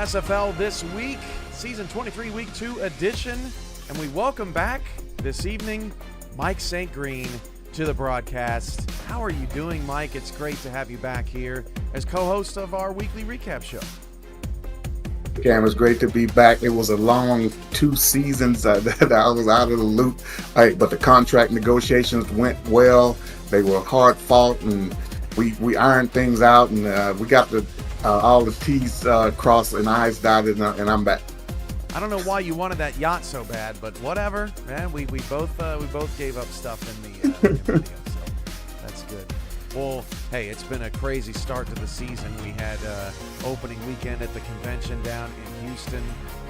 SFL this week, Season 23, Week 2 edition. And we welcome back this evening Mike St. Green to the broadcast. How are you doing, Mike? It's great to have you back here as co-host of our weekly recap show. Cam, it's great to be back. It was a long 2 seasons that I was out of the loop, but the contract negotiations went well. They were hard fought, and we ironed things out, and we got all the T's crossed and I's dotted, and I'm back. I don't know why you wanted that yacht so bad, but whatever, man. We both gave up stuff in the video, so that's good. Well, hey, it's been a crazy start to the season. We had opening weekend at the convention down in Houston.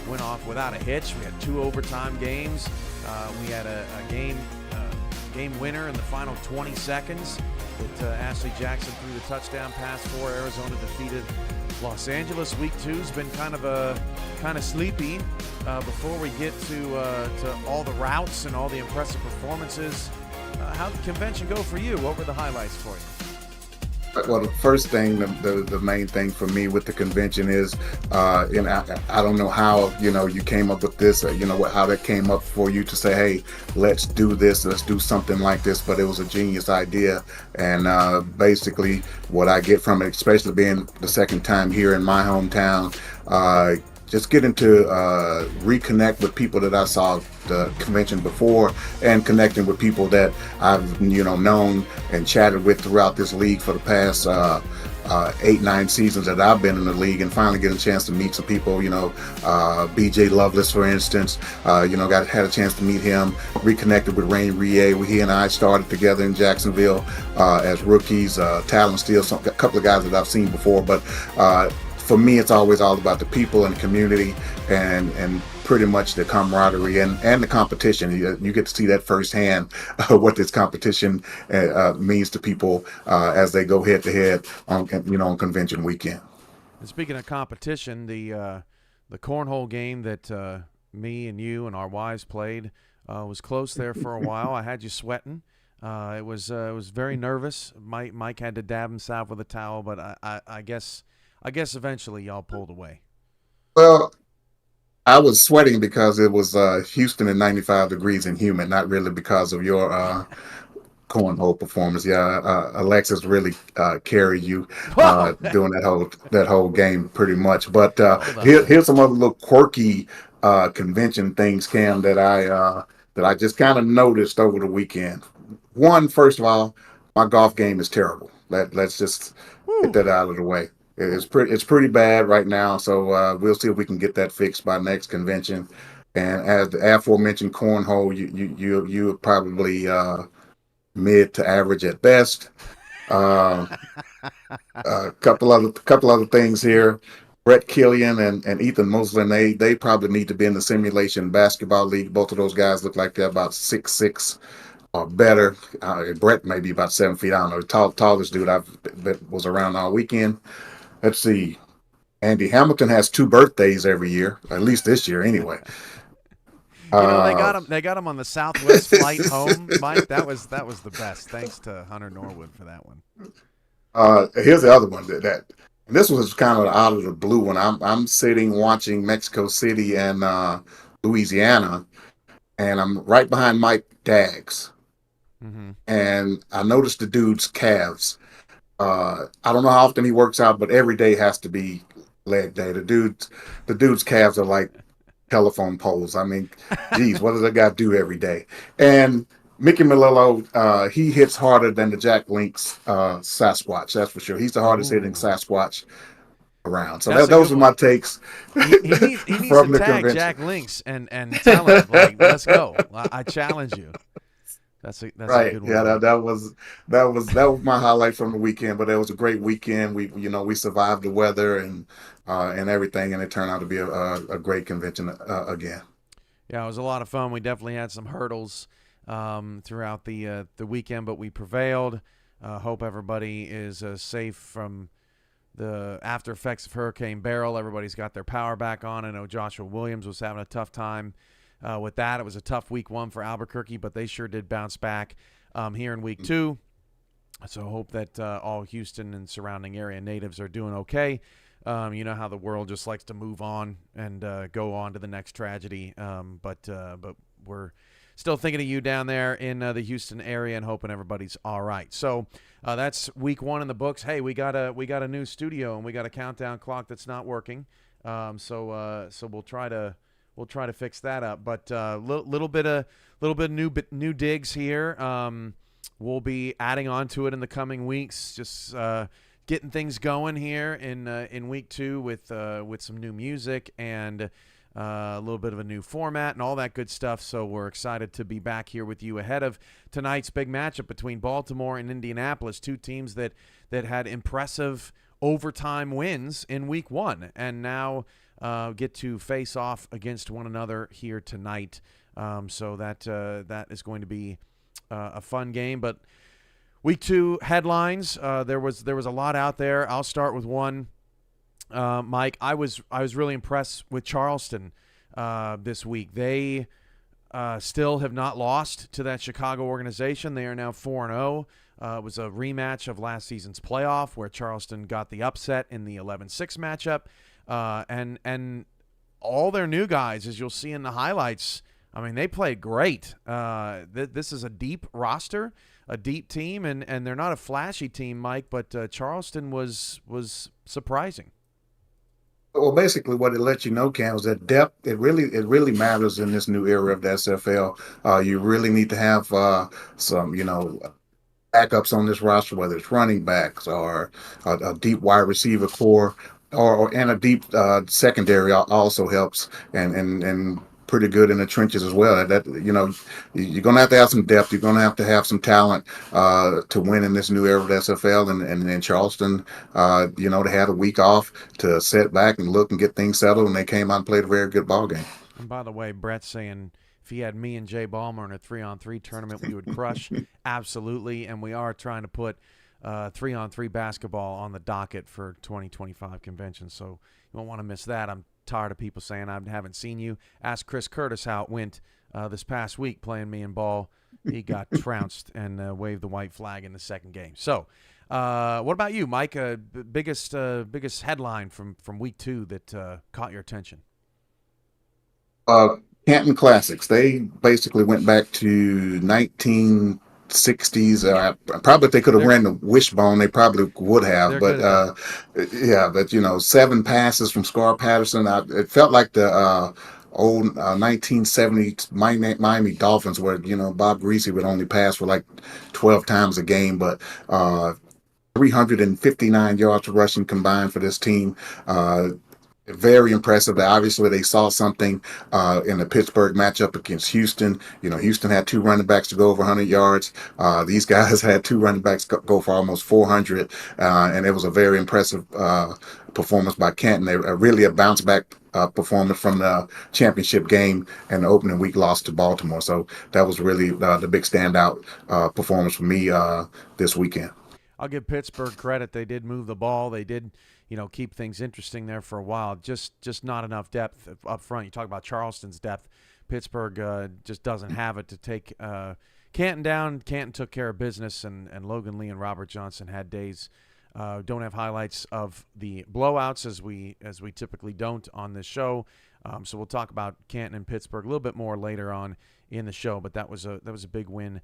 Went off without a hitch. We had 2 overtime games. We had a game winner in the final 20 seconds that Ashley Jackson threw the touchdown pass for. Arizona defeated Los Angeles. Week 2's been kind of sleepy. Before we get to all the routes and all the impressive performances, how'd the convention go for you? What were the highlights for you? Well, the first thing, the main thing for me with the convention is, and I don't know how, you came up with this, how that came up for you to say, hey, let's do this, let's do something like this, but it was a genius idea. And basically what I get from it, especially being the second time here in my hometown, just getting to reconnect with people that I saw the convention before, and connecting with people that I've known and chatted with throughout this league for the past 8-9 seasons that I've been in the league, and finally get a chance to meet some people. BJ Lovelace, for instance, had a chance to meet him. Reconnected with Rain Rie. He and I started together in Jacksonville as rookies. Talon Steele, a couple of guys that I've seen before, but for me, it's always all about the people and the community, and pretty much the camaraderie and the competition. You get to see that firsthand, what this competition means to people as they go head to head on convention weekend. And speaking of competition, the cornhole game that me and you and our wives played was close there for a while. I had you sweating. It was very nervous. Mike had to dab himself with a towel, but I guess eventually y'all pulled away. Well, I was sweating because it was Houston at 95 degrees and humid, not really because of your cornhole performance. Yeah, Alexis really carried you doing that whole game pretty much. But here's some other little quirky convention things, Cam, that I just kind of noticed over the weekend. One, first of all, my golf game is terrible. Let's just get that out of the way. It's pretty bad right now, so we'll see if we can get that fixed by next convention. And as the aforementioned cornhole, you're probably mid to average at best. A couple other things here. Brett Killian and Ethan Moslin, they probably need to be in the simulation basketball league. Both of those guys look like they're about 6'6" or better. Brett may be about 7 feet. I don't know. Tallest dude that was around all weekend. Let's see. Andy Hamilton has 2 birthdays every year, at least this year anyway. They got him on the Southwest flight home, Mike. That was the best. Thanks to Hunter Norwood for that one. Here's the other one that this was kind of out of the blue when I'm sitting watching Mexico City and Louisiana, and I'm right behind Mike Daggs, and I noticed the dude's calves. I don't know how often he works out, but every day has to be leg day. The dude's calves are like telephone poles. I mean, geez, what does that guy do every day? And Mickey Melillo, he hits harder than the Jack Link's Sasquatch, that's for sure. He's the hardest hitting Sasquatch around. So those are my takes. He needs from to the tag convention. Jack Links and tell him, like, let's go. I challenge you. That's Right. a good one. Yeah, that was my highlight from the weekend. But it was a great weekend. We survived the weather and everything, and it turned out to be a great convention again. Yeah, it was a lot of fun. We definitely had some hurdles throughout the weekend, but we prevailed. Hope everybody is safe from the after effects of Hurricane Beryl. Everybody's got their power back on. I know Joshua Williams was having a tough time with that. It was a tough week 1 for Albuquerque, but they sure did bounce back here in week 2. So hope that all Houston and surrounding area natives are doing okay. You know how the world just likes to move on and go on to the next tragedy. But we're still thinking of you down there in the Houston area and hoping everybody's all right. So that's week 1 in the books. Hey, we got a new studio and we got a countdown clock that's not working. So we'll try to fix that up. But little bit of new digs here. We'll be adding on to it in the coming weeks. Just getting things going here in week 2 with some new music and a little bit of a new format and all that good stuff. So we're excited to be back here with you ahead of tonight's big matchup between Baltimore and Indianapolis, 2 teams that had impressive overtime wins in week 1 and now get to face off against one another here tonight. So that is going to be a fun game. But week 2 headlines, there was a lot out there. I'll start with one. Mike, I was really impressed with Charleston this week. They still have not lost to that Chicago organization. They are now 4-0. It was a rematch of last season's playoff where Charleston got the upset in the 11-6 matchup. And all their new guys, as you'll see in the highlights, I mean, they played great. This is a deep roster, a deep team, and they're not a flashy team, Mike, but Charleston was surprising. Well, basically, what it lets you know, Cam, is that depth. It really matters in this new era of the SFL. You really need to have some, backups on this roster, whether it's running backs or a deep wide receiver core, and a deep secondary also helps, and pretty good in the trenches as well. That you're gonna have to have some depth. You're gonna have to have some talent to win in this new era of the SFL. And in Charleston, they had a week off to sit back and look and get things settled, and they came out and played a very good ball game. And by the way, Brett's saying if he had me and Jay Ballmer in a 3-on-3 tournament, we would crush. Absolutely, and we are trying to put 3-on-3 basketball on the docket for 2025 convention. So you won't want to miss that. I'm tired of people saying I haven't seen you. Ask Chris Curtis how it went this past week playing me in ball. He got trounced and waved the white flag in the second game. So what about you, Mike? Biggest headline from week 2 that caught your attention? Canton Classics. They basically went back to 1960s. Probably if they could have ran the wishbone, they probably would have. But 7 passes from Scar Patterson. It felt like the old 1970 Miami Dolphins, where Bob Greasy would only pass for like 12 times a game, but 359 yards rushing combined for this team. Very impressive. Obviously, they saw something in the Pittsburgh matchup against Houston. Houston had 2 running backs to go over 100 yards. These guys had 2 running backs go for almost 400, and it was a very impressive performance by Canton. They really a bounce back performance from the championship game and the opening week loss to Baltimore. So that was really the big standout performance for me this weekend. I'll give Pittsburgh credit. They did move the ball. They did keep things interesting there for a while. Just not enough depth up front. You talk about Charleston's depth. Pittsburgh just doesn't have it to take Canton down. Canton took care of business, and Logan Lee and Robert Johnson had days. Don't have highlights of the blowouts as we typically don't on this show. So we'll talk about Canton and Pittsburgh a little bit more later on in the show. But that was a big win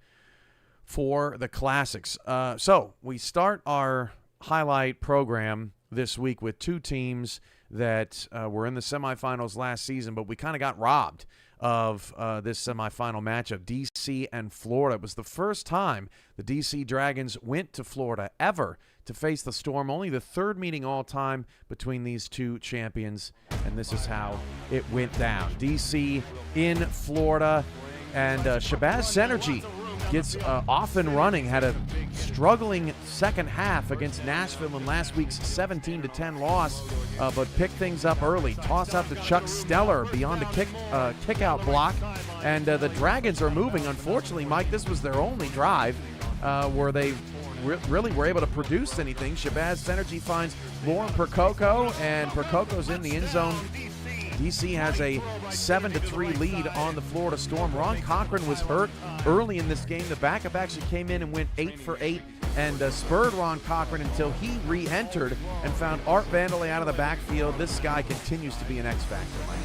for the Classics. So we start our highlight program this week with 2 teams that were in the semifinals last season, but we kind of got robbed of this semifinal matchup, D.C. and Florida. It was the first time the D.C. Dragons went to Florida ever to face the Storm, only the 3rd meeting all time between these 2 champions, and this is how it went down. D.C. in Florida, and Shabazz Synergy gets off and running, had a struggling second half against Nashville in last week's 17-10 loss, but picked things up early. Toss out to Chuck Stellar beyond a kick-out block, and the Dragons are moving. Unfortunately, Mike, this was their only drive where they really were able to produce anything. Shabazz Synergy finds Lauren Percoco, and Percoco's in the end zone. DC has a 7-3 lead on the Florida Storm. Ron Cochran was hurt early in this game. The backup actually came in and went 8 for 8 and spurred Ron Cochran until he re-entered and found Art Vandelay out of the backfield. This guy continues to be an X factor, Mike.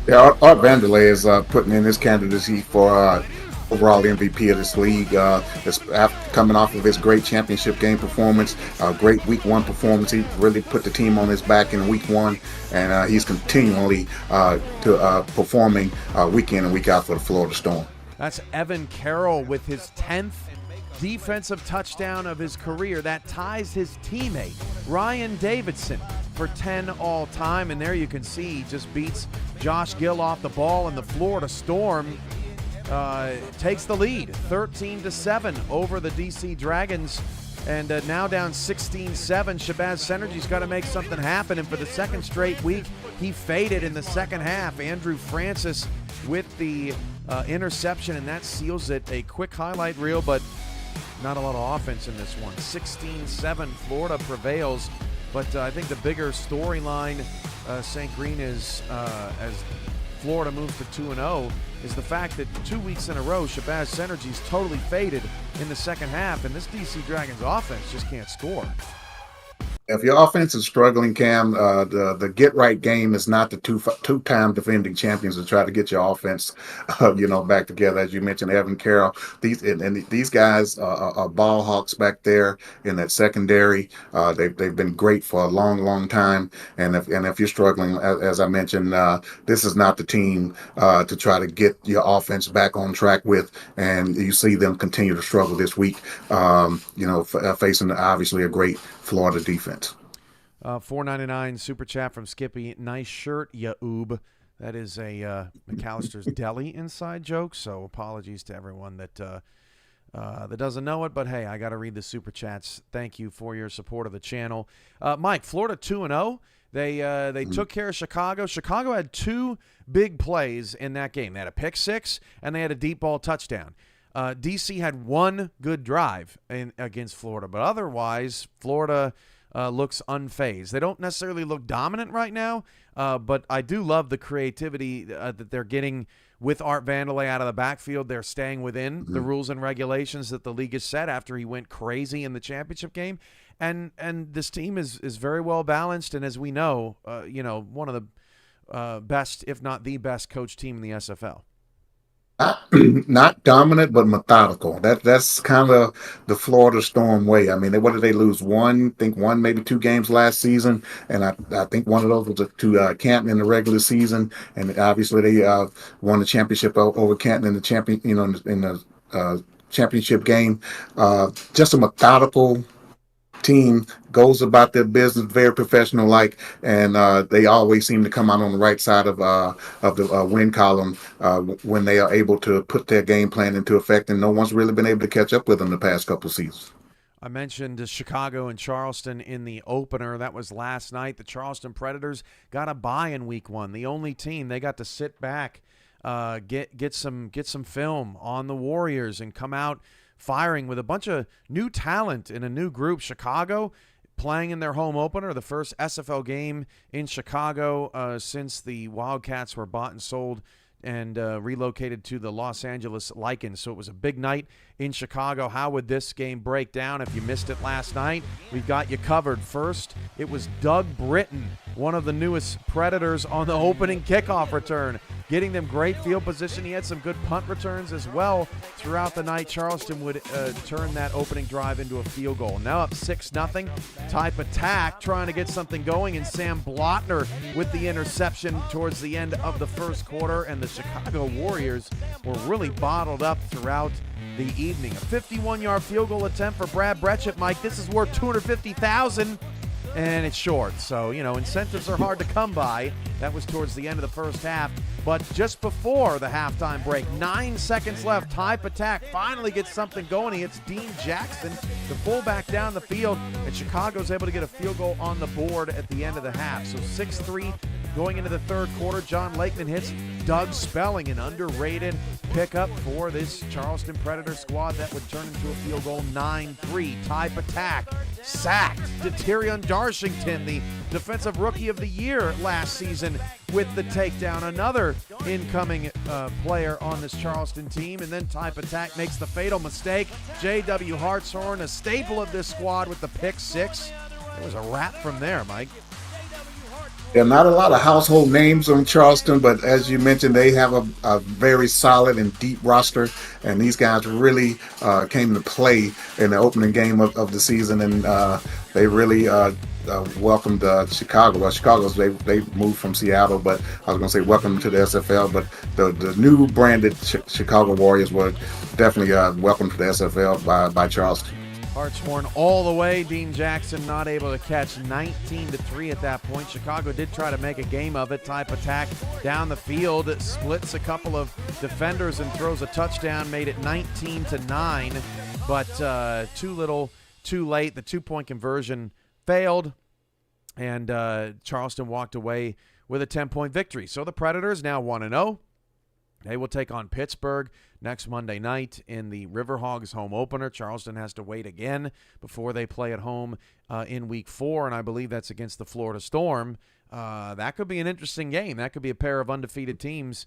Yeah, Art Vanderlei is putting in his candidacy for overall MVP of this league. After coming off of his great championship game performance, great week 1 performance. He really put the team on his back in week 1, and he's continually performing week in and week out for the Florida Storm. That's Evan Carroll with his 10th defensive touchdown of his career. That ties his teammate, Ryan Davidson, for 10 all-time. And there you can see he just beats Josh Gill off the ball, and the Florida Storm takes the lead 13-7 over the DC Dragons, and now down 16-7. Shabazz Synergy's got to make something happen, and for the second straight week, he faded in the second half. Andrew Francis with the interception, and that seals it. A quick highlight reel, but not a lot of offense in this one. 16-7, Florida prevails, but I think the bigger storyline, St. Green, is as Florida moves to 2-0, is the fact that 2 weeks in a row, Shabazz Synergy's totally faded in the second half, and this DC Dragons offense just can't score. If your offense is struggling, Cam, the get-right game is not the two-time defending champions to try to get your offense, back together. As you mentioned, Evan Carroll, these guys are ball hawks back there in that secondary. They've been great for a long, long time. And if you're struggling, as I mentioned, this is not the team to try to get your offense back on track with. And you see them continue to struggle this week. Facing obviously a great Florida defense. $4.99 super chat from Skippy. Nice shirt, ya oob. That is a McAllister's Deli inside joke, so apologies to everyone that doesn't know it. But hey, I got to read the super chats. Thank you for your support of the channel. Mike, Florida 2-0. They took care of Chicago. Chicago had 2 big plays in that game. They had a pick six, and they had a deep ball touchdown. DC had 1 good drive against Florida, but otherwise, Florida looks unfazed. They don't necessarily look dominant right now, but I do love the creativity that they're getting with Art Vandelay out of the backfield. They're staying within the rules and regulations that the league has set after he went crazy in the championship game. And this team is very well balanced, and as we know, one of the best, if not the best, coach team in the SFL. Not dominant, but methodical. That's kind of the Florida Storm way. I mean, what did they lose? One, maybe 2 games last season, and I think one of those was to Canton in the regular season, and obviously they won the championship over Canton in the championship game. Just a methodical team, goes about their business very professional like, and they always seem to come out on the right side of the win column when they are able to put their game plan into effect, and no one's really been able to catch up with them the past couple of seasons. I mentioned Chicago and Charleston in the opener. That was last night. The Charleston Predators got a bye in week 1. The only team, they got to sit back, get some film on the Warriors and come out firing with a bunch of new talent in a new group. Chicago playing in their home opener, the first SFL game in Chicago since the Wildcats were bought and sold and relocated to the Los Angeles Lycans. So it was a big night in Chicago. How would this game break down? If you missed it last night, we've got you covered. First, it was Doug Britton, one of the newest Predators, on the opening kickoff return, getting them great field position. He had some good punt returns as well throughout the night. Charleston would turn that opening drive into a field goal. Now up 6-0, type attack, trying to get something going, and Sam Blotner with the interception towards the end of the first quarter, and the Chicago Warriors were really bottled up throughout the evening. A 51-yard field goal attempt for Brad Bretchett. Mike, this is worth $250,000, and it's short. So, incentives are hard to come by. That was towards the end of the first half. But just before the halftime break, 9 seconds left, type attack finally gets something going. He hits Dean Jackson, the fullback, down the field, and Chicago's able to get a field goal on the board at the end of the half. So 6-3 Going into the third quarter, John Lakeman hits Doug Spelling, an underrated pickup for this Charleston Predator squad that would turn into a field goal. 9-3. Type attack. Sacked. Tyrion Darshington, the defensive rookie of the year last season, with the takedown. Another incoming player on this Charleston team. And then type attack makes the fatal mistake. J.W. Hartshorn, a staple of this squad, with the pick six. It was a wrap from there, Mike. Yeah, not a lot of household names on Charleston, but as you mentioned, they have a very solid and deep roster, and these guys really came to play in the opening game of the season, and they really welcomed Chicago. Well, they moved from Seattle, but I was going to say welcome to the SFL, but the new branded Chicago Warriors were definitely welcomed to the SFL by Charleston. Hartshorn all the way. Dean Jackson not able to catch. 19-3 at that point. Chicago did try to make a game of it. Type attack down the field. It splits a couple of defenders and throws a touchdown. Made it 19-9. But too little, too late. The 2-point conversion failed. And Charleston walked away with a 10-point victory. So the Predators now 1-0. They will take on Pittsburgh next Monday night in the Riverhogs home opener. Charleston has to wait again before they play at home in Week 4, and I believe that's against the Florida Storm. That could be an interesting game. That could be a pair of undefeated teams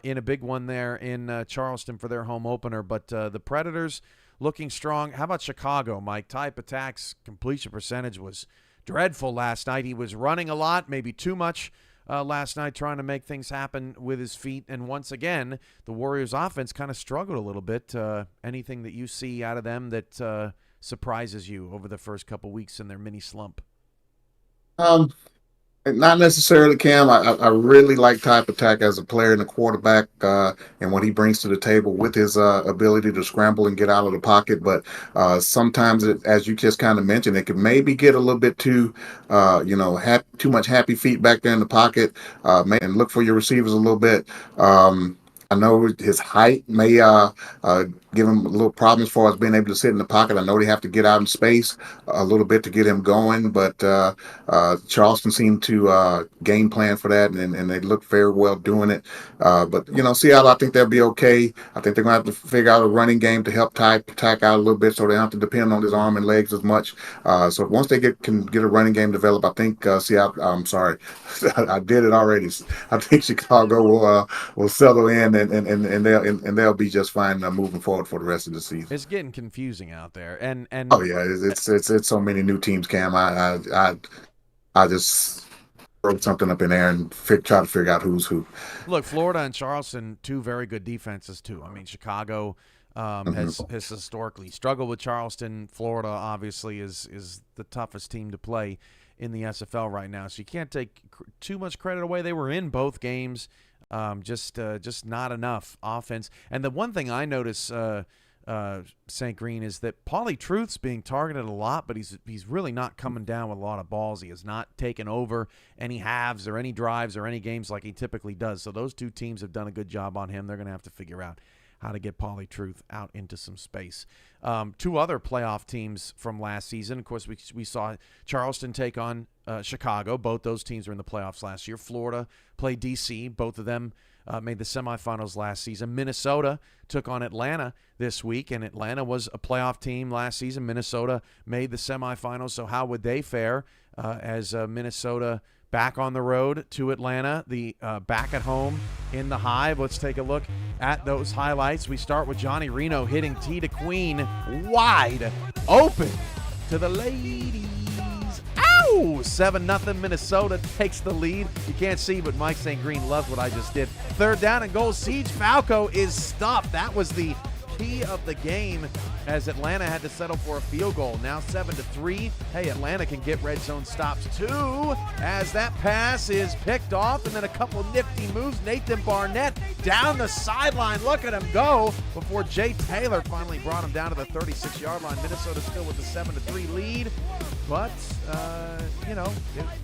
in a big one there in Charleston for their home opener. But the Predators looking strong. How about Chicago, Mike? Type attack's completion percentage was dreadful last night. He was running a lot, maybe too much. Last night, trying to make things happen with his feet. And once again, the Warriors offense kind of struggled a little bit. Anything that you see out of them that surprises you over the first couple weeks in their mini slump? Not necessarily, Cam. I really like Type Attack as a player and a quarterback, and what he brings to the table with his ability to scramble and get out of the pocket. But sometimes, as you just kind of mentioned, it could maybe get a little bit too, too much happy feet back there in the pocket, and look for your receivers a little bit. I know his height may give him a little problems for us being able to sit in the pocket. I know they have to get out in space a little bit to get him going, but Charleston seemed to game plan for that, and they look very well doing it. But, Seattle, I think they'll be okay. I think they're going to have to figure out a running game to help Type Attack out a little bit so they don't have to depend on his arm and legs as much. So once they can get a running game developed, I think Seattle, I'm sorry, I did it already. I think Chicago will settle in and they'll be just fine moving forward for the rest of the season. It's getting confusing out there, and oh yeah, it's so many new teams, Cam. I just throw something up in there and try to figure out who's who. Look, Florida and Charleston, two very good defenses too. I mean, Chicago has historically struggled with Charleston. Florida obviously is the toughest team to play in the SFL right now, so you can't take too much credit away. They were in both games. Just not enough offense. And the one thing I notice, St. Green, is that Pauly Truth's being targeted a lot, but he's really not coming down with a lot of balls. He has not taken over any halves or any drives or any games like he typically does. So those two teams have done a good job on him. They're going to have to figure out how to get Pauly Truth out into some space. Two other playoff teams from last season. Of course, we saw Charleston take on Chicago. Both those teams were in the playoffs last year. Florida played D.C. Both of them made the semifinals last season. Minnesota took on Atlanta this week, and Atlanta was a playoff team last season. Minnesota made the semifinals, so how would they fare as Minnesota back on the road to Atlanta, the back at home in the Hive? Let's take a look at those highlights. We start with Johnny Reno hitting T to Queen wide open to the ladies. Ow! 7-0 Minnesota takes the lead. You can't see, but Mike St. Green loves what I just did. Third down and goal. Siege Falco is stuffed. That was the key of the game as Atlanta had to settle for a field goal. Now 7-3. Hey, Atlanta can get red zone stops too as that pass is picked off, and then a couple nifty moves. Nathan Barnett down the sideline. Look at him go before Jay Taylor finally brought him down to the 36-yard line. Minnesota still with the 7-3 lead, but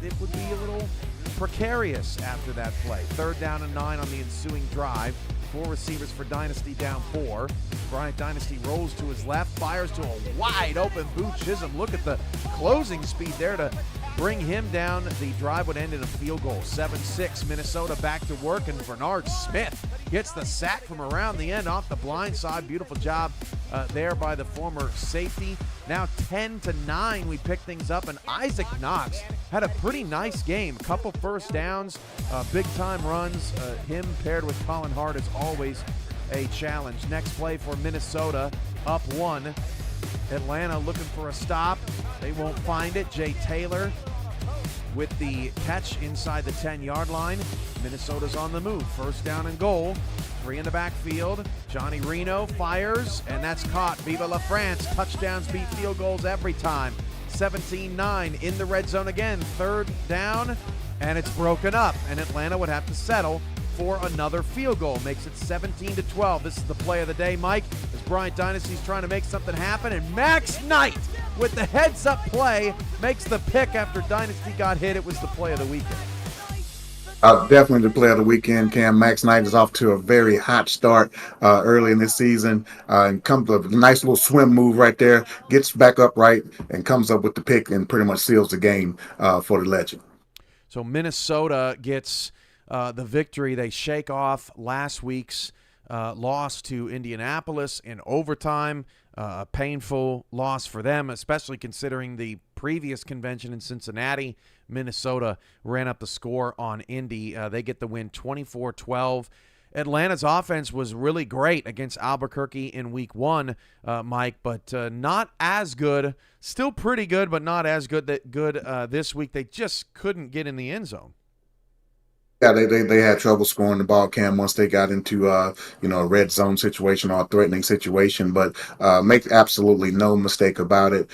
it would be a little precarious after that play. Third down and 9 on the ensuing drive. 4 receivers for Dynasty, down 4. Bryant Dynasty rolls to his left, fires to a wide open Boo Chisholm. Look at the closing speed there to bring him down. The drive would end in a field goal. 7-6, Minnesota back to work, and Bernard Smith gets the sack from around the end off the blind side. Beautiful job there by the former safety. Now 10-9, we pick things up, and Isaac Knox had a pretty nice game. Couple first downs, big-time runs. Him paired with Colin Hart is always a challenge. Next play for Minnesota, up 1. Atlanta looking for a stop. They won't find it. Jay Taylor with the catch inside the 10-yard line. Minnesota's on the move. First down and goal. 3 in the backfield. Johnny Reno fires, and that's caught. Viva la France. Touchdowns beat field goals every time. 17-9 in the red zone again. Third down, and it's broken up, and Atlanta would have to settle for another field goal. Makes it 17-12. This is the play of the day, Mike, as Bryant Dynasty's trying to make something happen, and Max Knight with the heads-up play makes the pick after Dynasty got hit. It was the play of the weekend. Definitely the play of the weekend, Cam. Max Knight is off to a very hot start early in this season, and comes with a nice little swim move right there, gets back upright, and comes up with the pick and pretty much seals the game for the Legend. So Minnesota gets the victory. They shake off last week's loss to Indianapolis in overtime. A painful loss for them, especially considering the previous convention in Cincinnati. Minnesota ran up the score on Indy. They get the win 24-12. Atlanta's offense was really great against Albuquerque in week 1, Mike, but not as good. Still pretty good, but not as good this week. They just couldn't get in the end zone. Yeah, they had trouble scoring the ball, Cam, once they got into a red zone situation or a threatening situation. But make absolutely no mistake about it.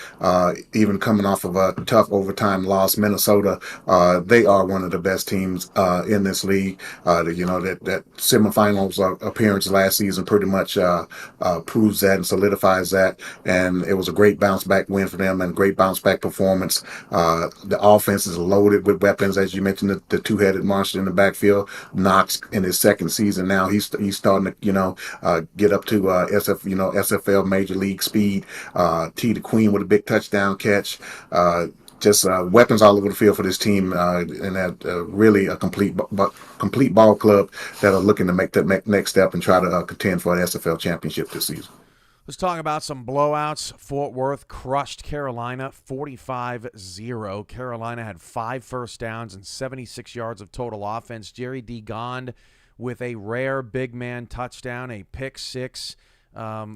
Even coming off of a tough overtime loss, Minnesota, they are one of the best teams in this league. That semifinals appearance last season pretty much proves that and solidifies that. And it was a great bounce back win for them and great bounce back performance. The offense is loaded with weapons, as you mentioned, the two-headed monster in the backfield. Knox in his second season now, he's starting to get up to SFL major league speed. T the Queen with a big touchdown catch. Just weapons all over the field for this team, and that really a complete ball club that are looking to make that next step and try to contend for an SFL championship this season. Let's talk about some blowouts. Fort Worth crushed Carolina 45-0. Carolina had 5 first downs and 76 yards of total offense. Jerry D. Gond with a rare big man touchdown, a pick 6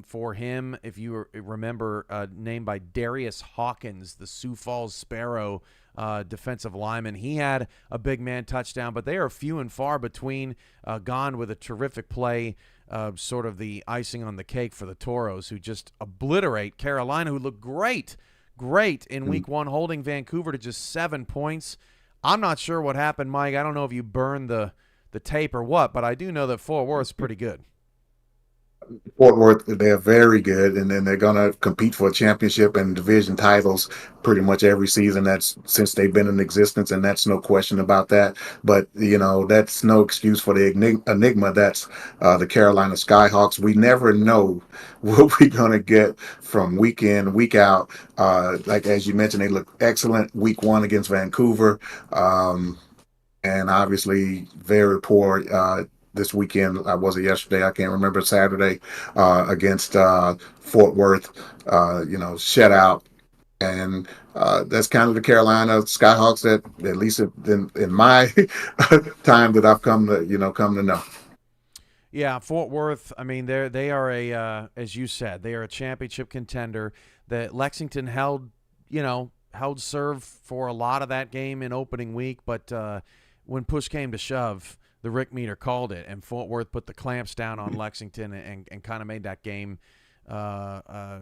for him. If you remember, named by Darius Hawkins, the Sioux Falls Sparrow defensive lineman. He had a big man touchdown, but they are few and far between. Gond with a terrific play. Sort of the icing on the cake for the Toros, who just obliterate Carolina, who looked great in week 1, holding Vancouver to just 7 points. I'm not sure what happened, Mike. I don't know if you burned the tape or what, but I do know that Fort Worth's pretty good. Fort Worth, they're very good, and then they're going to compete for a championship and division titles pretty much every season since they've been in existence, and that's no question about that. But, that's no excuse for the enigma that's the Carolina Skyhawks. We never know what we're going to get from week in, week out. Like, as you mentioned, they look excellent week 1 against Vancouver, and obviously very poor this weekend. Was it yesterday? I can't remember. Saturday against Fort Worth, shutout. And that's kind of the Carolina Skyhawks that, at least in my time that I've come to know. Yeah, Fort Worth, I mean, they are as you said, they are a championship contender. That Lexington held serve for a lot of that game in opening week, but when push came to shove, the Rick meter called it, and Fort Worth put the clamps down on Lexington and kind of made that game, a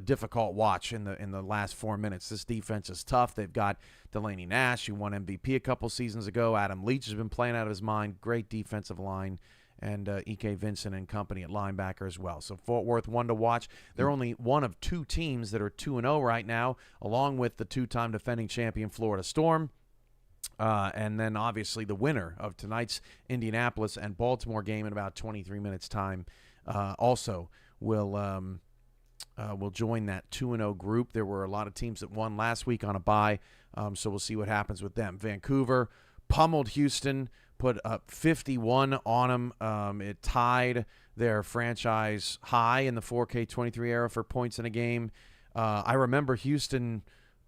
difficult watch in the last 4 minutes. This defense is tough. They've got Delaney Nash, who won MVP a couple seasons ago. Adam Leach has been playing out of his mind. Great defensive line. And E.K. Vincent and company at linebacker as well. So Fort Worth, one to watch. They're only one of 2 teams that are 2-0 right now, along with the 2-time defending champion Florida Storm. And then, obviously, the winner of tonight's Indianapolis and Baltimore game in about 23 minutes' time also will join that 2-0 group. There were a lot of teams that won last week on a bye. So we'll see what happens with them. Vancouver pummeled Houston, put up 51 on them. It tied their franchise high in the 4K23 era for points in a game. I remember Houston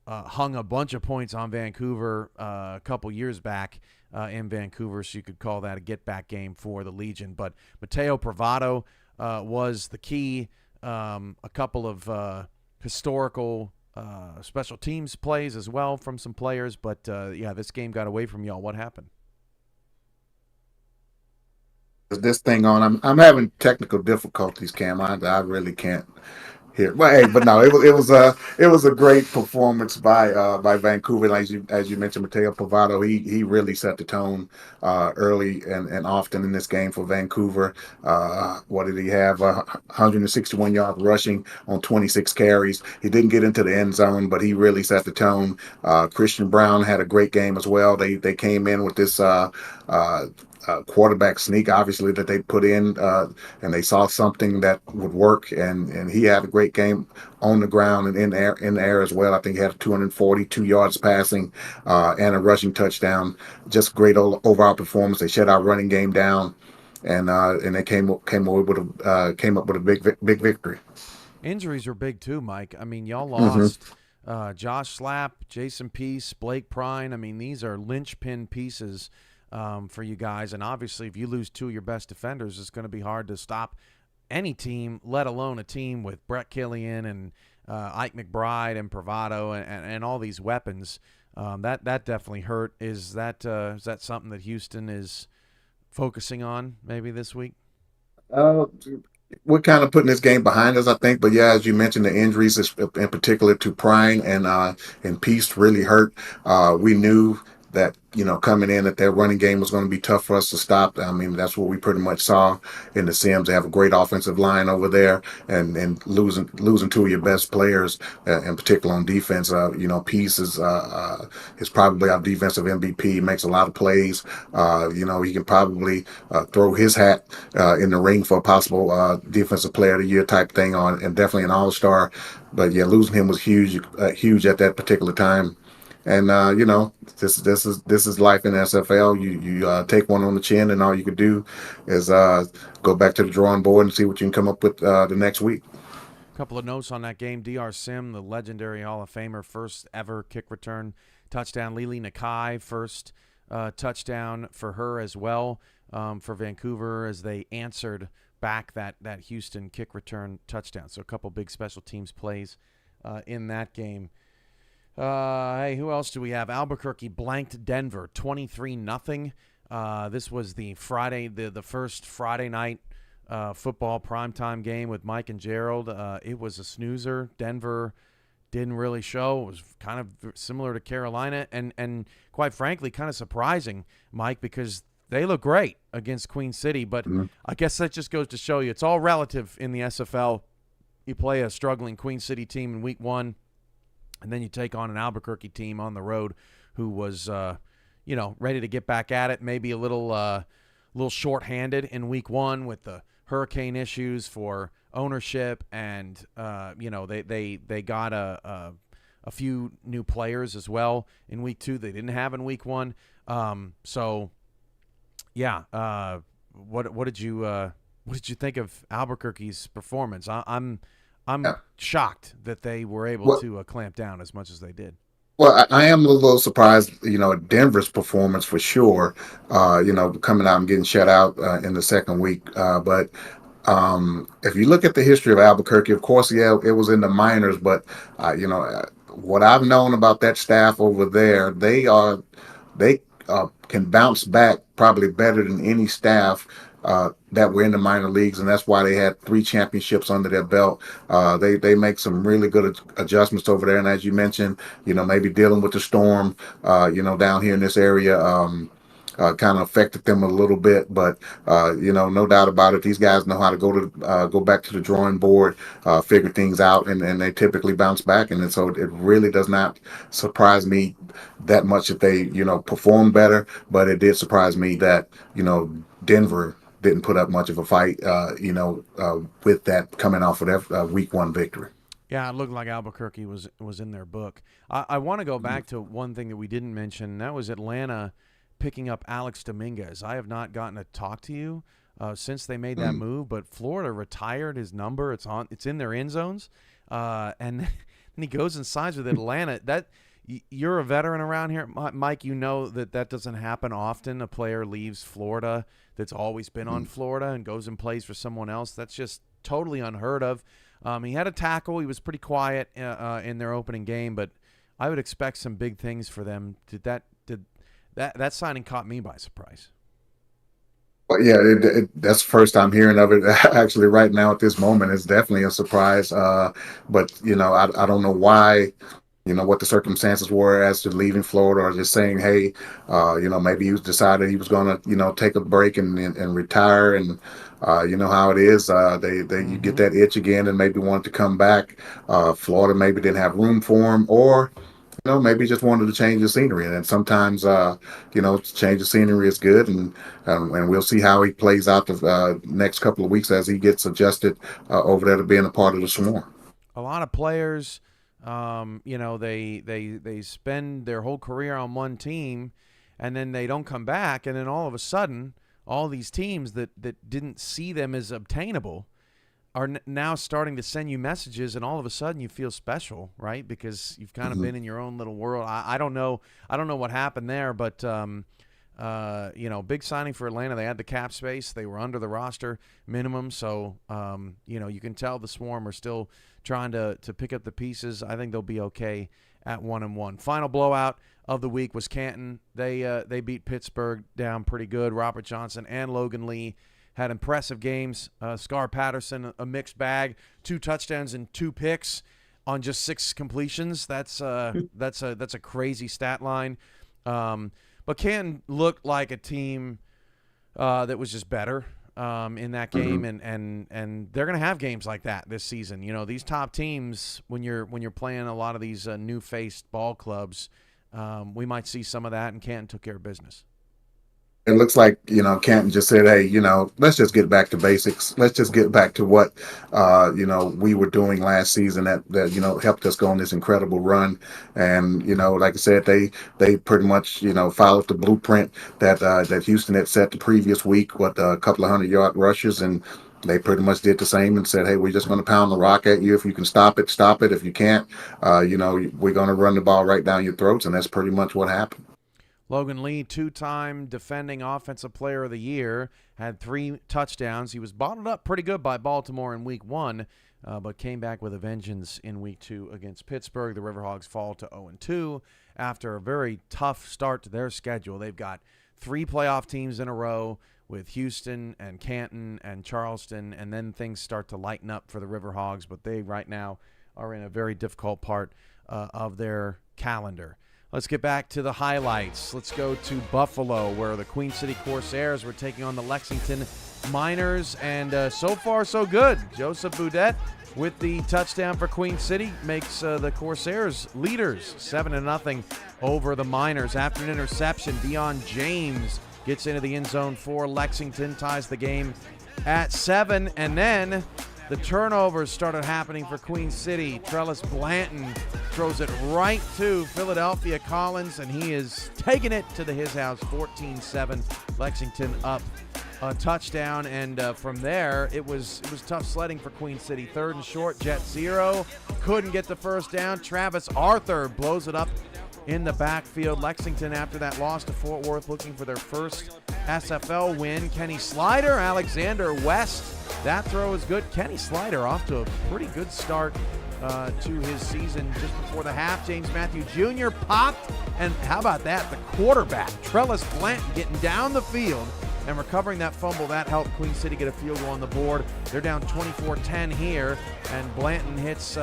hung a bunch of points on Vancouver a couple years back in Vancouver, so you could call that a get-back game for the Legion. But Mateo Bravado was the key. A couple of historical special teams plays as well from some players. But, yeah, this game got away from y'all. What happened? This thing on. I'm having technical difficulties, Cam. I really can't here. Well, hey, but no, it was a great performance by Vancouver. As you mentioned, Mateo Pavado, he really set the tone early and often in this game for Vancouver. What did he have? 161 yards rushing on 26 carries. He didn't get into the end zone, but he really set the tone. Christian Brown had a great game as well. They came in with this. Quarterback sneak, obviously, that they put in, and they saw something that would work, and he had a great game on the ground and in the air as well. I think he had 242 yards passing and a rushing touchdown. Just great overall performance. They shut our running game down, and they came up with a big victory. Injuries are big too, Mike. I mean, y'all Hmm. lost Josh Slapp, Jason Peace, Blake Prine. I mean, these are linchpin pieces for you guys. And obviously, if you lose two of your best defenders, it's going to be hard to stop any team, let alone a team with Brett Killian and Ike McBride and Bravado and all these weapons. That definitely hurt. Is that something that Houston is focusing on maybe this week? Uh, we're kind of putting this game behind us, I think. But yeah, as you mentioned, the injuries, in particular to Prine and Peace, really hurt. We knew that coming in that their running game was going to be tough for us to stop. I mean, that's what we pretty much saw in the Sims. They have a great offensive line over there, and losing two of your best players, in particular on defense. Peace is probably our defensive MVP. He makes a lot of plays. He can probably throw his hat in the ring for a possible defensive player of the year type thing on, and definitely an all-star. But yeah, losing him was huge at that particular time. And this is life in SFL. You take one on the chin, and all you could do is go back to the drawing board and see what you can come up with the next week. Couple of notes on that game. DR Sim, the legendary Hall of Famer, first ever kick return touchdown. Lily Nakai, first touchdown for her as well, for Vancouver, as they answered back that Houston kick return touchdown. So a couple big special teams plays in that game. Hey, who else do we have? Albuquerque blanked Denver 23-0. This was the first Friday night football primetime game with Mike and Gerald. It was a snoozer. Denver didn't really show. It was kind of similar to Carolina, and quite frankly, kind of surprising, Mike, because they look great against Queen City. But Mhm. I guess that just goes to show you it's all relative in the SFL. You play a struggling Queen City team in week one, and then you take on an Albuquerque team on the road who was, ready to get back at it. Maybe a little short-handed in week one with the hurricane issues for ownership, and they got a few new players as well in week two they didn't have in week one. So yeah, what did you think of Albuquerque's performance? I'm Yeah. shocked that they were able Well, to clamp down as much as they did. I am a little surprised, at Denver's performance for sure. Coming out and getting shut out in the second week. But if you look at the history of Albuquerque, of course, yeah, it was in the minors. But what I've known about that staff over there, they can bounce back probably better than any staff that were in the minor leagues, and that's why they had three championships under their belt. They make some really good adjustments over there, and as you mentioned, maybe dealing with the storm, down here in this area. Kind of affected them a little bit, but no doubt about it. These guys know how to go back to the drawing board, figure things out, and they typically bounce back. And so it really does not surprise me that much that they perform better. But it did surprise me that Denver didn't put up much of a fight, with that coming off of that week one victory. Yeah, it looked like Albuquerque was in their book. I want to go back to one thing that we didn't mention, and that was Atlanta picking up Alex Dominguez. I have not gotten to talk to you since they made that move, but Florida retired his number. It's in their end zones, and then he goes and signs with Atlanta. You're a veteran around here, Mike. You know that doesn't happen often. A player leaves Florida that's always been on Florida and goes and plays for someone else. That's just totally unheard of. He had a tackle. He was pretty quiet in their opening game, but I would expect some big things for them. That signing caught me by surprise. But yeah, that's the first time hearing of it. Actually, right now at this moment, it's definitely a surprise. But I don't know why. What the circumstances were as to leaving Florida, or just saying, hey, maybe he was decided he was going to, take a break and retire. And you know how it is. You get that itch again and maybe wanted to come back. Florida maybe didn't have room for him, or maybe just wanted to change the scenery. And sometimes, change the scenery is good, and we'll see how he plays out the next couple of weeks as he gets adjusted over there to being a part of the Swarm. A lot of players, they spend their whole career on one team, and then they don't come back, and then all of a sudden, all these teams that didn't see them as obtainable are now starting to send you messages, and all of a sudden you feel special, right? Because you've kind of been in your own little world. I don't know what happened there, but big signing for Atlanta. They had the cap space. They were under the roster minimum, so you can tell the Swarm are still trying to pick up the pieces. I think they'll be okay at 1-1. Final blowout of the week was Canton. They beat Pittsburgh down pretty good. Robert Johnson and Logan Lee had impressive games. Scar Patterson, a mixed bag, 2 touchdowns and 2 picks on just 6 completions. That's a crazy stat line. But Canton looked like a team that was just better in that game, and they're going to have games like that this season. These top teams, when you're playing a lot of these new-faced ball clubs, we might see some of that, and Canton took care of business. It looks like, Canton just said, hey, let's just get back to basics. Let's just get back to what, we were doing last season that helped us go on this incredible run. And, like I said, they pretty much, followed the blueprint that Houston had set the previous week with a couple of 100-yard rushes. And they pretty much did the same and said, hey, we're just going to pound the rock at you. If you can stop it, stop it. If you can't, we're going to run the ball right down your throats. And that's pretty much what happened. Logan Lee, 2-time defending Offensive Player of the Year, had 3 touchdowns. He was bottled up pretty good by Baltimore in Week 1, but came back with a vengeance in Week 2 against Pittsburgh. The Riverhogs fall to 0-2 after a very tough start to their schedule. They've got 3 playoff teams in a row with Houston and Canton and Charleston, and then things start to lighten up for the Riverhogs, but they right now are in a very difficult part of their calendar. Let's get back to the highlights. Let's go to Buffalo, where the Queen City Corsairs were taking on the Lexington Miners, and so far so good. Joseph Boudet with the touchdown for Queen City makes the Corsairs leaders 7-0 over the Miners. After an interception, Deion James gets into the end zone for Lexington, ties the game at 7, and then the turnovers started happening for Queen City. Trellis Blanton throws it right to Philadelphia Collins, and he is taking it to his house, 14-7. Lexington up a touchdown, and from there, it was tough sledding for Queen City. 3rd and short, Jet 0. Couldn't get the first down. Travis Arthur blows it up in the backfield. Lexington, after that loss to Fort Worth, looking for their first SFL win. Kenny Slider, Alexander West. That throw is good. Kenny Slider off to a pretty good start to his season just before the half. James Matthew Jr. popped, and how about that? The quarterback, Trellis Blanton, getting down the field and recovering that fumble. That helped Queen City get a field goal on the board. They're down 24-10 here, and Blanton hits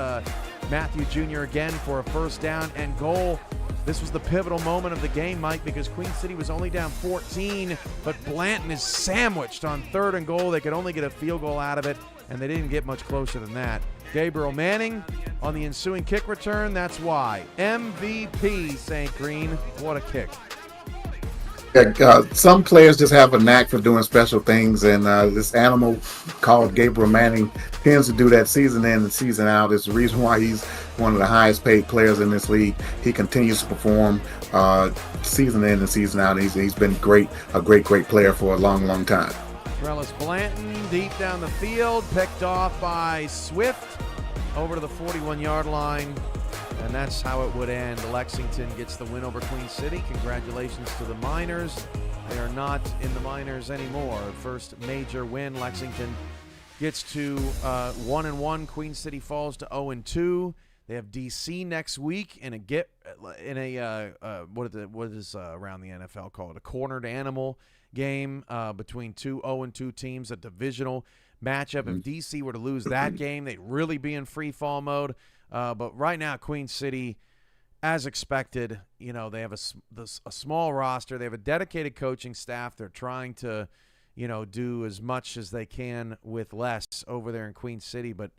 Matthew Jr. again for a first down and goal. This was the pivotal moment of the game, Mike, because Queen City was only down 14, but Blanton is sandwiched on 3rd and goal. They could only get a field goal out of it, and they didn't get much closer than that. Gabriel Manning on the ensuing kick return. That's why. MVP St. Green. What a kick. Yeah, some players just have a knack for doing special things, and this animal called Gabriel Manning tends to do that season in and season out. It's the reason why he's one of the highest paid players in this league. He continues to perform season in and season out. He's been a great player for a long time. Trellis Blanton deep down the field, picked off by Swift over to the 41-yard line. And that's how it would end. Lexington gets the win over Queen City. Congratulations to the Miners. They are not in the minors anymore. First major win. Lexington gets to 1-1. Queen City falls to 0-2. They have DC next week what is around the NFL called a cornered animal game between two 0-2 teams, a divisional matchup. If DC were to lose that game, they'd really be in free fall mode. But right now, Queen City, as expected, they have a small roster. They have a dedicated coaching staff. They're trying to, do as much as they can with less over there in Queen City. But,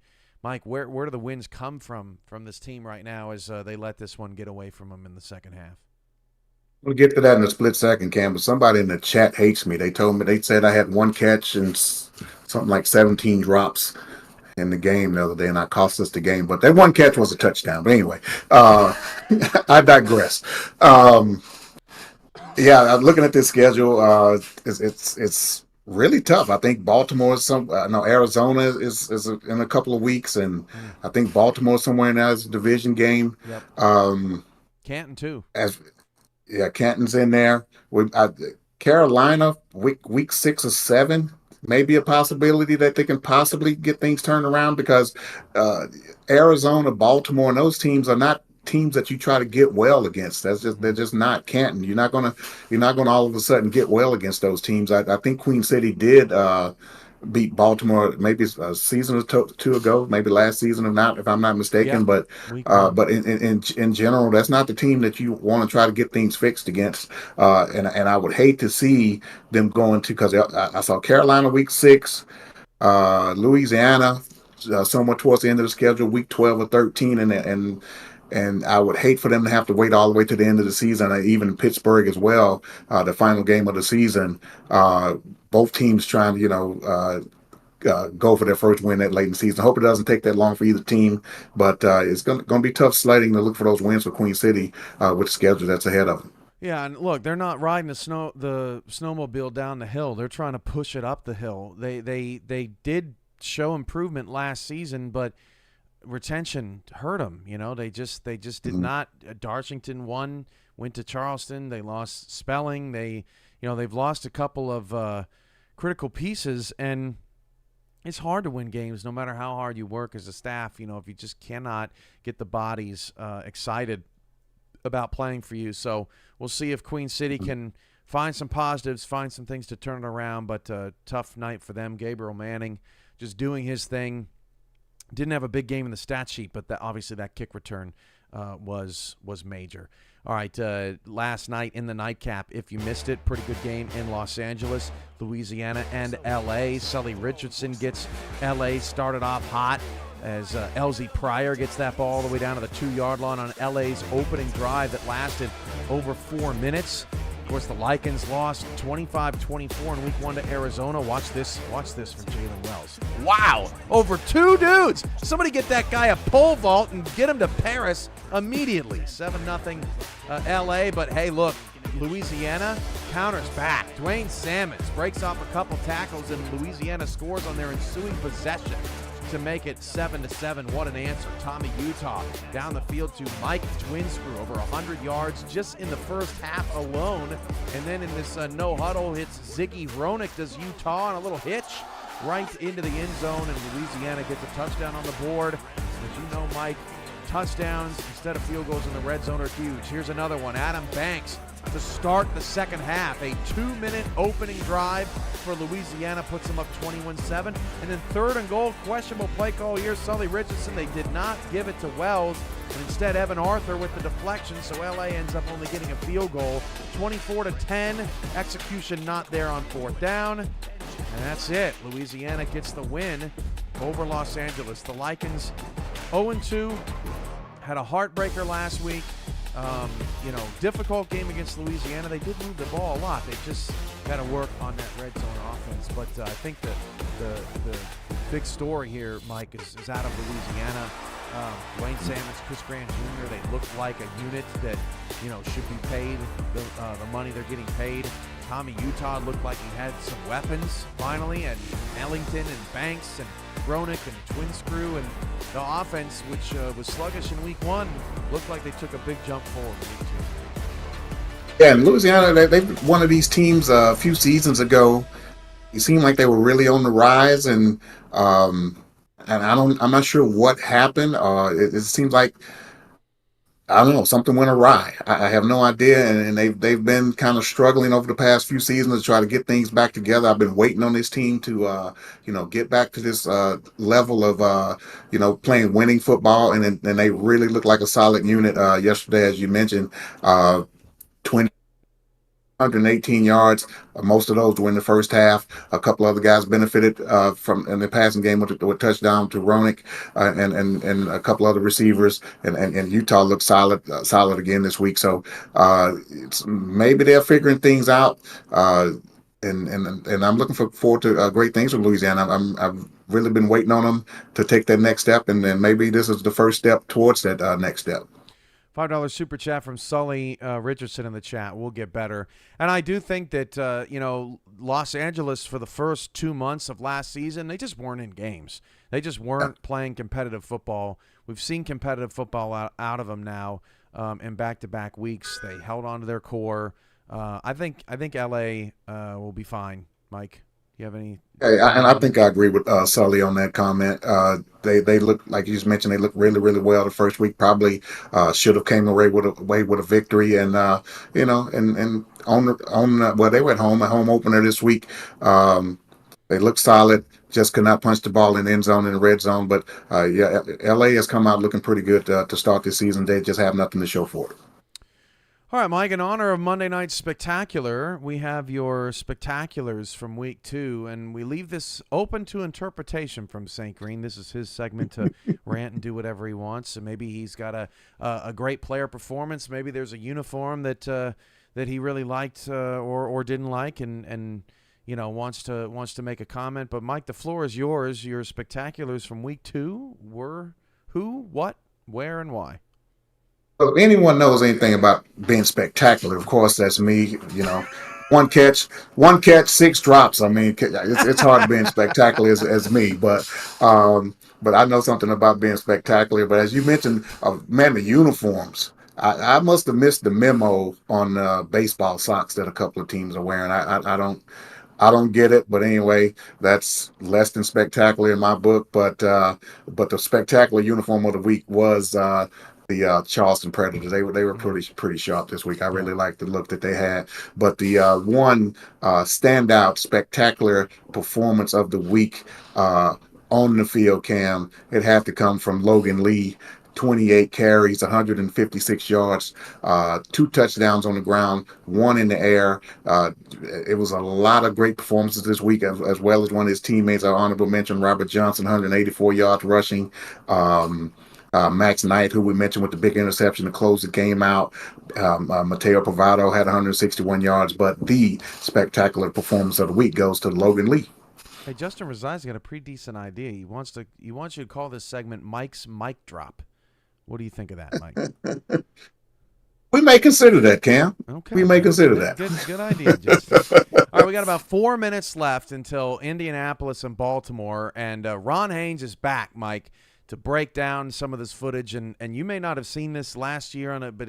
Mike, where do the wins come from this team right now as they let this one get away from them in the second half? We'll get to that in a split second, Cam, but somebody in the chat hates me. They said I had one catch and something like 17 drops in the game the other day, and I cost us the game. But that one catch was a touchdown. But anyway, I digress. Yeah, looking at this schedule, it's really tough. I think Baltimore Arizona is in a couple of weeks, and I think Baltimore somewhere in there is a division game. Yep. Canton too. Canton's in there. Carolina week 6 or 7. Maybe a possibility that they can possibly get things turned around, because Arizona, Baltimore, and those teams are not teams that you try to get well against. They're just not. Canton. You're not gonna all of a sudden get well against those teams. I think Queen City did beat Baltimore maybe a season or two ago, maybe last season, if I'm not mistaken. Yeah. But in general, that's not the team that you want to try to get things fixed against. And I would hate to see them going to, because I saw Carolina week 6, Louisiana somewhat towards the end of the schedule, week 12 or 13, and I would hate for them to have to wait all the way to the end of the season, even Pittsburgh as well, the final game of the season. Both teams trying to, go for their first win that late in the season. I hope it doesn't take that long for either team, but it's going to be tough sledding to look for those wins for Queen City with the schedule that's ahead of them. Yeah, and look, they're not riding the snowmobile down the hill. They're trying to push it up the hill. They did show improvement last season, but retention hurt them. They just did not. Darshington went to Charleston. They lost Spelling. They've lost a couple of critical pieces, and it's hard to win games no matter how hard you work as a staff. If you just cannot get the bodies excited about playing for you. So we'll see if Queen City can find some positives, find some things to turn it around, but tough night for them. Gabriel Manning just doing his thing. Didn't have a big game in the stat sheet, but obviously that kick return was major. All right, last night in the nightcap, if you missed it, pretty good game in Los Angeles, Louisiana, and L.A. Sully Richardson gets L.A. started off hot as LZ Pryor gets that ball all the way down to the 2-yard line on L.A.'s opening drive that lasted over 4 minutes. Of course, the Lycans lost 25-24 in week 1 to Arizona. Watch this from Jalen Wells. Wow! Over 2 dudes! Somebody get that guy a pole vault and get him to Paris immediately. 7-0 LA, but hey, look, Louisiana counters back. Dwayne Sammons breaks off a couple tackles, and Louisiana scores on their ensuing possession to make it 7-7. What an answer. Tommy Utah down the field to Mike Twinscrew, over 100 yards just in the first half alone. And then in this no huddle, hits Ziggy Ronick, does Utah on a little hitch right into the end zone, and Louisiana gets a touchdown on the board. As you know, Mike, touchdowns instead of field goals in the red zone are huge. Here's another one. Adam Banks to start the second half. A 2-minute opening drive for Louisiana puts them up 21-7. And then 3rd and goal, questionable play call here. Sully Richardson, they did not give it to Wells, and instead Evan Arthur with the deflection, so LA ends up only getting a field goal. 24-10, execution not there on 4th down. And that's it. Louisiana gets the win over Los Angeles. The Lycans 0-2, had a heartbreaker last week. difficult game against Louisiana. They did move the ball a lot. They just got to work on that red zone offense. But I think the big story here, Mike, is out of Louisiana. Wayne Salmons, Chris Grant Jr., they look like a unit that, should be paid the money they're getting paid. Tommy Utah looked like he had some weapons finally, and Ellington and Banks and Bronick and Twin Screw, and the offense, which was sluggish in week 1, looked like they took a big jump forward in week 2. Yeah, and Louisiana, they one of these teams a few seasons ago. It seemed like they were really on the rise, and I'm not sure what happened. It seems like, I don't know, something went awry. I have no idea, and they've been kind of struggling over the past few seasons to try to get things back together. I've been waiting on this team to get back to this level of playing winning football, and they really look like a solid unit yesterday, as you mentioned. 118 yards. Most of those were in the first half. A couple other guys benefited from in the passing game with a touchdown to Ronick and a couple other receivers. And Utah looked solid again this week. So maybe they're figuring things out. And I'm looking forward to great things from Louisiana. I've really been waiting on them to take that next step, and then maybe this is the first step towards that next step. $5 super chat from Sully Richardson in the chat. We'll get better. And I do think that, Los Angeles for the first 2 months of last season, they just weren't in games. They just weren't playing competitive football. We've seen competitive football out of them now in back-to-back weeks. They held on to their core. I think L.A. Will be fine. Mike, do you have any? And I think I agree with Sully on that comment. They look, like you just mentioned, they look really, really well the first week. Probably should have came away with a victory, and and they were at home opener this week. They look solid. Just could not punch the ball in the end zone, in the red zone. But LA has come out looking pretty good to start this season. They just have nothing to show for it. All right, Mike, in honor of Monday Night Spectacular, we have your spectaculars from week 2, and we leave this open to interpretation from St. Green. This is his segment to rant and do whatever he wants. So maybe he's got a great player performance. Maybe there's a uniform that he really liked or didn't like, and wants to make a comment. But Mike, the floor is yours. Your spectaculars from week 2 were who, what, where, and why? So if anyone knows anything about being spectacular, of course, that's me. One catch, 6 drops. I mean, it's hard being spectacular as me, but I know something about being spectacular. But as you mentioned, the uniforms. I must have missed the memo on baseball socks that a couple of teams are wearing. I don't get it, but anyway, that's less than spectacular in my book. But the spectacular uniform of the week was the Charleston Predators. They were pretty sharp this week. I really liked the look that they had. But the one standout spectacular performance of the week on the field, Cam, it had to come from Logan Lee. 28 carries, 156 yards, 2 touchdowns on the ground, 1 in the air. It was a lot of great performances this week, as well as one of his teammates, our honorable mention, Robert Johnson, 184 yards rushing. Max Knight, who we mentioned with the big interception to close the game out. Mateo Pavado had 161 yards, but the spectacular performance of the week goes to Logan Lee. Hey, Justin Rezai's got a pretty decent idea. He wants you to call this segment Mike's Mic Drop. What do you think of that, Mike? We may consider that, Cam. Okay. We may consider that. Good idea, Justin. All right, we got about 4 minutes left until Indianapolis and Baltimore, and Ron Haynes is back, Mike, to break down some of this footage, and you may not have seen this last year on it, but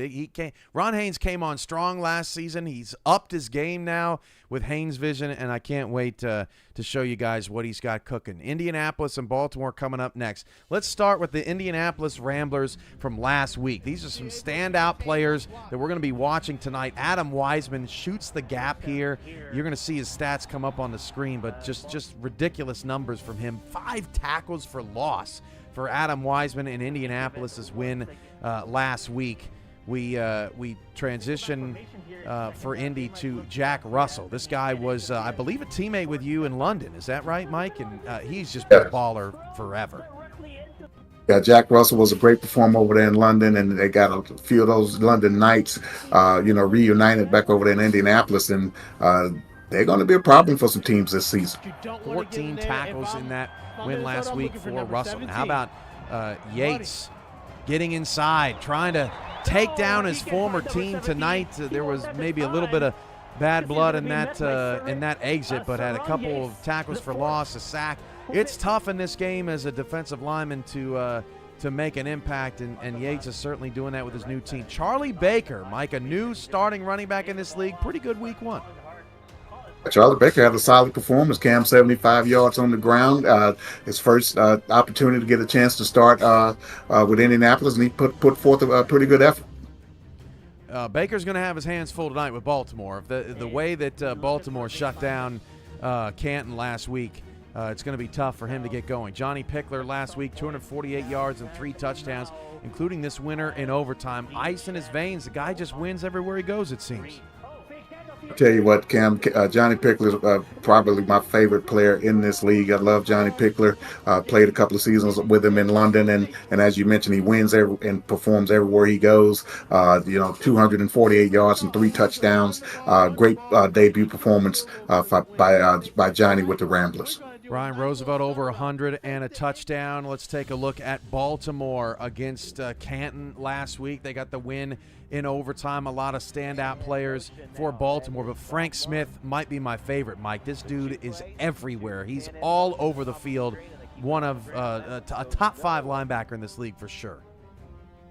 Ron Haynes came on strong last season. He's upped his game now with Haynes Vision, and I can't wait to show you guys what he's got cooking. Indianapolis and Baltimore coming up next. Let's start with the Indianapolis Ramblers from last week. These are some standout players that we're going to be watching tonight. Adam Wiseman shoots the gap here. You're going to see his stats come up on the screen, but just ridiculous numbers from him. 5 tackles for loss for Adam Wiseman in Indianapolis's win last week. We transition for Indy to Jack Russell. This guy was, I believe, a teammate with you in London. Is that right, Mike? And he's just been a baller forever. Yeah, Jack Russell was a great performer over there in London, and they got a few of those London Knights, reunited back over there in Indianapolis, and uh, they're going to be a problem for some teams this season. 14 tackles in that win last week for Russell. How about Yates getting inside, trying to take down his former team tonight? There was maybe a little bit of bad blood in that exit, but had a couple of tackles for loss, a sack. It's tough in this game as a defensive lineman to make an impact, and Yates is certainly doing that with his new team. Charlie Baker, Mike, a new starting running back in this league. Pretty good week one. Charlie Baker had a solid performance. Cam 75 yards on the ground. His first opportunity to get a chance to start with Indianapolis, and he put forth a pretty good effort. Baker's going to have his hands full tonight with Baltimore. The way that Baltimore shut down Canton last week, it's going to be tough for him to get going. Johnny Pickler last week, 248 yards and 3 touchdowns, including this winner in overtime. Ice in his veins. The guy just wins everywhere he goes, it seems. I'll tell you what, Cam, Johnny Pickler is probably my favorite player in this league. I love Johnny Pickler. Played a couple of seasons with him in London, and as you mentioned, he wins and performs everywhere he goes. 248 yards and 3 touchdowns. Great debut performance by Johnny with the Ramblers. Ryan Roosevelt over 100 and a touchdown. Let's take a look at Baltimore against Canton last week. They got the win in overtime. A lot of standout players for Baltimore, but Frank Smith might be my favorite, Mike. This dude is everywhere. He's all over the field. One of a top 5 linebacker in this league for sure.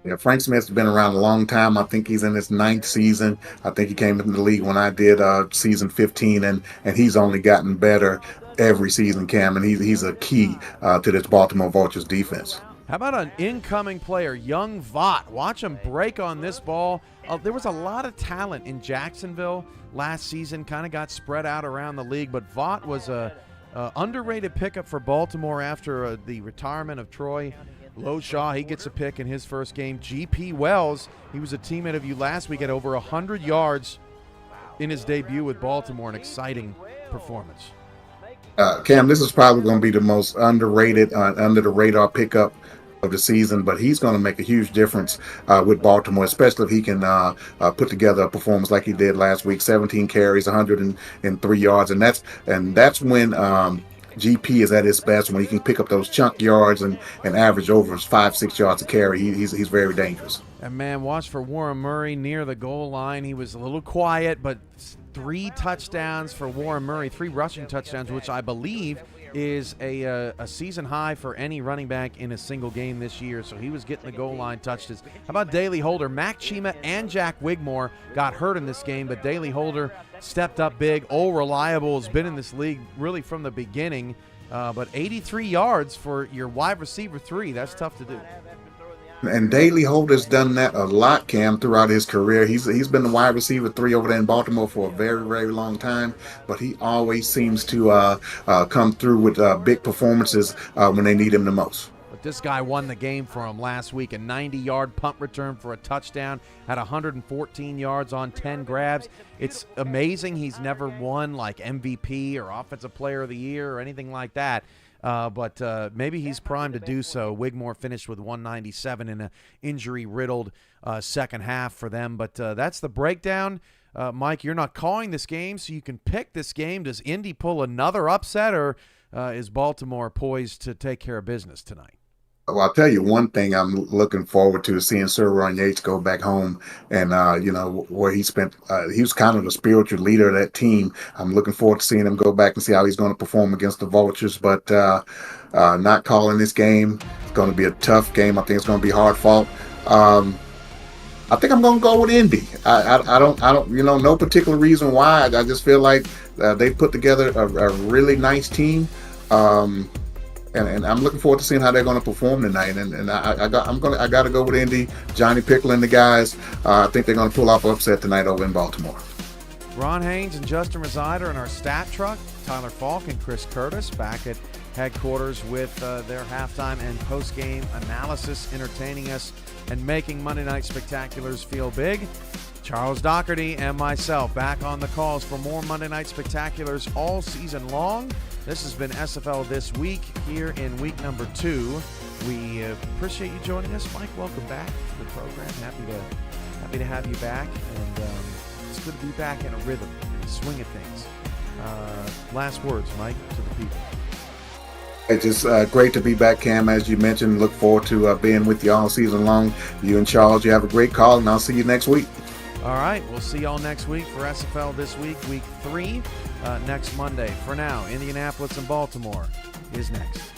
Yeah, Frank Smith's been around a long time. I think he's in his 9th season. I think he came into the league when I did season 15, and he's only gotten better every season, Cam, and he's a key to this Baltimore Vultures defense. How about an incoming player, young Vaught? Watch him break on this ball. There was a lot of talent in Jacksonville last season, kind of got spread out around the league, but Vaught was a underrated pickup for Baltimore after the retirement of Troy Loshaw. He gets a pick in his first game. G.P. Wells, he was a teammate of you last week, at over 100 yards in his debut with Baltimore. An exciting performance. Cam, this is probably going to be the most underrated, under the radar pickup of the season, but he's going to make a huge difference with Baltimore, especially if he can put together a performance like he did last week. 17 carries, 103 yards, and that's when GP is at his best, when he can pick up those chunk yards and average over 5-6 yards a carry. He's very dangerous. And man, watch for Warren Murray near the goal line. He was a little quiet, but 3 touchdowns for Warren Murray, 3 rushing touchdowns, which I believe is a season high for any running back in a single game this year. So he was getting the goal line touches. How about Daley Holder? Mac Chima and Jack Wigmore got hurt in this game, but Daley Holder stepped up big. Old Reliable has been in this league really from the beginning, but 83 yards for your wide receiver 3, that's tough to do. And Daley Holder's done that a lot, Cam, throughout his career. He's been the wide receiver 3 over there in Baltimore for a very, very long time, but he always seems to come through with big performances when they need him the most. But this guy won the game for him last week. A 90-yard punt return for a touchdown, had 114 yards on 10 grabs. It's amazing he's never won like MVP or Offensive Player of the Year or anything like that. But maybe he's primed to do so. Wigmore finished with 197 in an injury-riddled second half for them. But that's the breakdown. Mike, you're not calling this game, so you can pick this game. Does Indy pull another upset, or is Baltimore poised to take care of business tonight? Well, I'll tell you one thing I'm looking forward to is seeing Sir Ron Yates go back home and, where he spent, he was kind of the spiritual leader of that team. I'm looking forward to seeing him go back and see how he's going to perform against the Vultures, but not calling this game. It's going to be a tough game. I think it's going to be hard fought. I think I'm going to go with Indy. I don't, no particular reason why. I just feel like they put together a really nice team. And I'm looking forward to seeing how they're going to perform tonight. And I got to go with Indy. Johnny Pickler and the guys. I think they're going to pull off an upset tonight over in Baltimore. Ron Haynes and Justin Resider in our stat truck. Tyler Falk and Chris Curtis back at headquarters with their halftime and post-game analysis, entertaining us and making Monday Night Spectaculars feel big. Charles Doherty and myself back on the calls for more Monday Night Spectaculars all season long. This has been SFL This Week here in week number 2 We appreciate you joining us, Mike. Welcome back to the program. Happy to have you back, and it's good to be back in a rhythm, in the swing of things. Last words, Mike, to the people. It's just great to be back, Cam. As you mentioned, look forward to being with you all season long. You and Charles, you have a great call, and I'll see you next week. All right, we'll see y'all next week for SFL This Week, Week 3, next Monday. For now, Indianapolis and Baltimore is next.